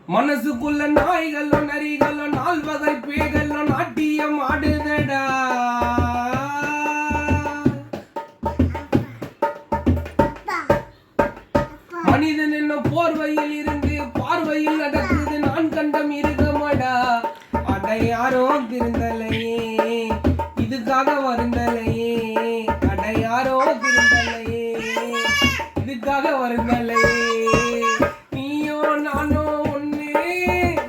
மனசுக்குள்ள நாய்களோ நரிகளோ நால்வகை பேய்களோ நாட்டியம் ஆடுதடா. மனிதன் என்னும் போர்வையில் இருந்து பார்வையில் நடக்குது நான் கண்ட மிருகமடா. அடை யாரோ திருந்தலையே இதுக்காக வருந்தலையே, அடை யாரோ திருந்தலையே இதுக்காக வருந்தலையே. நீயோ நானோ ஒண்ணு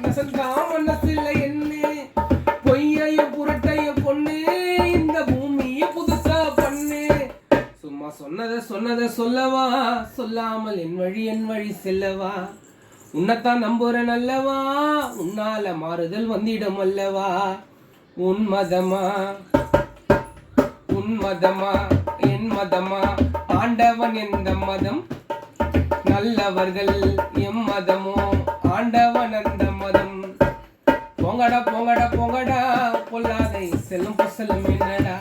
நசந்தா மனசுல என்ன பொய்யையும் புரட்டையும் பொண்ணு இந்த பூமியை புதுசா பண்ணு. சும்மா சொன்னதை சொல்லவா, சொல்லாமல் என் வழி செல்லவா. உன்னைத்தான் நம்புறேன் அல்லவா, உன்னால மாறுதல் வந்திடும் அல்லவா. உன்மதமா என் மதமா, ஆண்டவன் எந்த மதம், நல்லவர்கள் எம் மதமோ ஆண்டவன் அந்த மதம். போங்கடா போங்கடா போங்கடா பொல்லாதை செல்லும் புசலும் என்னடா.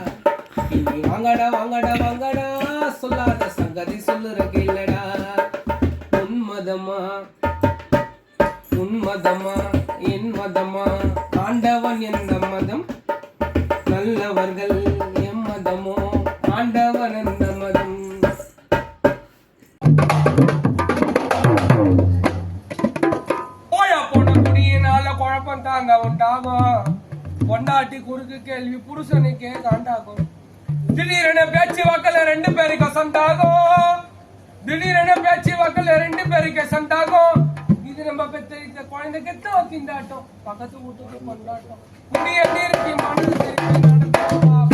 இனி வாங்கடா வாங்கடா வாங்கடா சொல்லாத சங்கதி சொல்லுறக்கு இல்லடா. உன்மதமா என் மதமா, ஆண்டவன் எந்த மதம், நல்லவர்கள் எம் மதமோ ஆண்டவன் அந்த மதம். போன குடியினால குழப்பம் தாங்க உண்டாகும். பொண்டாட்டி குறுக்கு கேள்வி புருஷனுக்கே காண்டாகும். திடீரென பேச்சு வாக்கல 2 பேருக்கு சண்டாகும். இது நம்ம பெத்த குழந்தைக்கு திண்டாட்டம், பக்கத்து வீட்டுக்கு கொண்டாட்டம். குடிய நிறுத்தி மனது திருப்பி நடக்கும்.